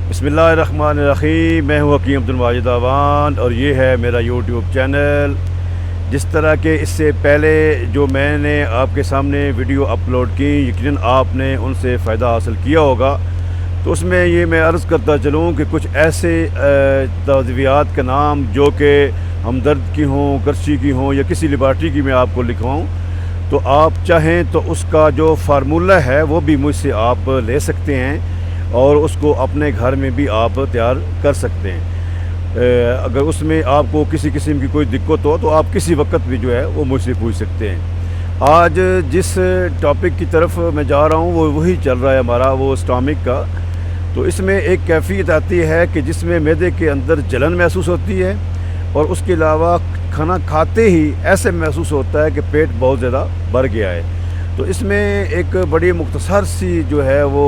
बिस्मिल्लाहिर्रहमानिर्रहीम। मैं हूँ हकीम अब्दुल माजिद अवान और ये है मेरा यूट्यूब चैनल। जिस तरह के इससे पहले जो मैंने आपके सामने वीडियो अपलोड की, यकीनन आपने उनसे फ़ायदा हासिल किया होगा। तो उसमें ये मैं अर्ज़ करता चलूँ कि कुछ ऐसे तद्वियात का नाम जो कि हमदर्द की हों, करशी की हों या किसी लेबार्ट्री की मैं आपको लिखवाऊँ, तो आप चाहें तो उसका जो फार्मूला है वो भी मुझसे आप ले सकते हैं और उसको अपने घर में भी आप तैयार कर सकते हैं। अगर उसमें आपको किसी किस्म की कोई दिक्कत हो तो आप किसी वक्त भी जो है वो मुझसे पूछ सकते हैं। आज जिस टॉपिक की तरफ मैं जा रहा हूँ वो वही चल रहा है हमारा, वो स्टॉमिक का। तो इसमें एक कैफियत आती है कि जिसमें मैदे के अंदर जलन महसूस होती है और उसके अलावा खाना खाते ही ऐसे महसूस होता है कि पेट बहुत ज़्यादा भर गया है। तो इसमें एक बड़ी मुख्तसर सी जो है वो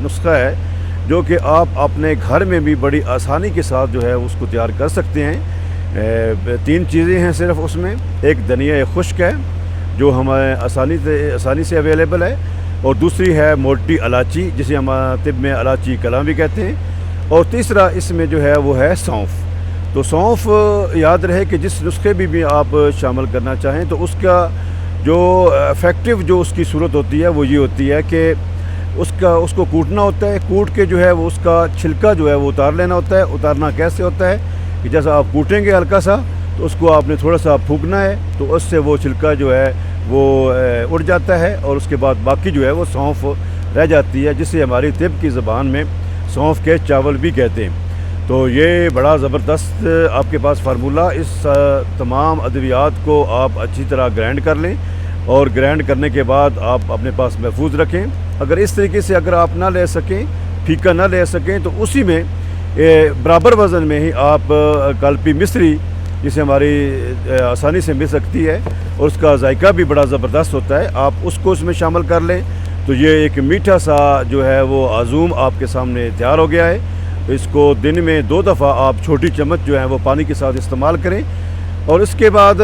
नुस्खा है जो कि आप अपने घर में भी बड़ी आसानी के साथ जो है उसको तैयार कर सकते हैं। तीन चीज़ें हैं सिर्फ उसमें। एक धनिया खुश्क है जो हमें आसानी से अवेलेबल है, और दूसरी है मोटी इलायची जिसे हम तिब में इलायची कलाम भी कहते हैं, और तीसरा इसमें जो है वो है सौंफ। तो सौंफ याद रहे कि जिस नुस्खे भी आप शामिल करना चाहें तो उसका जो इफ़ेक्टिव जो उसकी सूरत होती है वो ये होती है कि उसको कूटना होता है। कूट के जो है वो उसका छिलका जो है वो उतार लेना होता है। उतारना कैसे होता है कि जैसा आप कूटेंगे हल्का सा तो उसको आपने थोड़ा सा फूंकना है तो उससे वो छिलका जो है वो उड़ जाता है, और उसके बाद बाकी जो है वो सौंफ रह जाती है, जिसे हमारी तिब की ज़बान में सौंफ के चावल भी कहते हैं। तो ये बड़ा ज़बरदस्त आपके पास फार्मूला। इस तमाम अद्वियात को आप अच्छी तरह ग्राइंड कर लें और ग्राइंड करने के बाद आप अपने पास महफूज रखें। अगर इस तरीके से अगर आप ना ले सकें, फीका ना ले सकें, तो उसी में बराबर वज़न में ही आप कालपी मिश्री जिसे हमारी आसानी से मिल सकती है और उसका जायका भी बड़ा ज़बरदस्त होता है, आप उसको इसमें शामिल कर लें। तो ये एक मीठा सा जो है वो आज़ूम आपके सामने तैयार हो गया है। इसको दिन में 2 दफ़ा आप छोटी चम्मच जो है वो पानी के साथ इस्तेमाल करें। और इसके बाद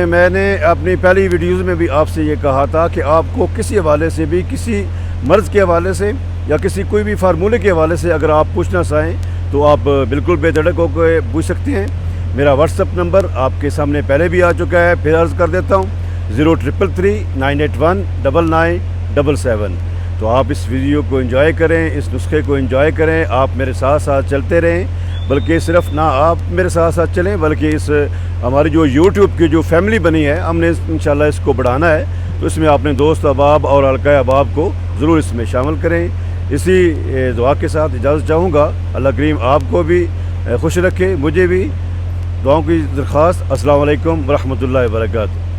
मैंने अपनी पहली वीडियोज़ में भी आपसे ये कहा था कि आपको किसी हवाले से भी, किसी मर्ज़ के हवाले से या किसी कोई भी फार्मूले के हवाले से अगर आप पूछना चाहें तो आप बिल्कुल बेधड़क होकर पूछ सकते हैं। मेरा व्हाट्सअप नंबर आपके सामने पहले भी आ चुका है, फिर अर्ज़ कर देता हूँ 0333 981 9977। तो आप इस वीडियो को एंजॉय करें, इस नुस्खे को एंजॉय करें, आप मेरे साथ साथ चलते रहें। बल्कि सिर्फ ना आप मेरे साथ साथ चलें बल्कि इस हमारी जो यूट्यूब की जो फैमिली बनी है हमने इंशाल्लाह इसको बढ़ाना है। तो इसमें अपने दोस्त अहबाब और हल्का अहबाब को ज़रूर इसमें शामिल करें। इसी दुआ के साथ इजाज़त चाहूँगा। अल्लाह करीम आपको भी खुश रखे, मुझे भी। दुआओं की दरख्वास्त। अस्सलाम वालेकुम व रहमतुल्लाहि व बरकातहू।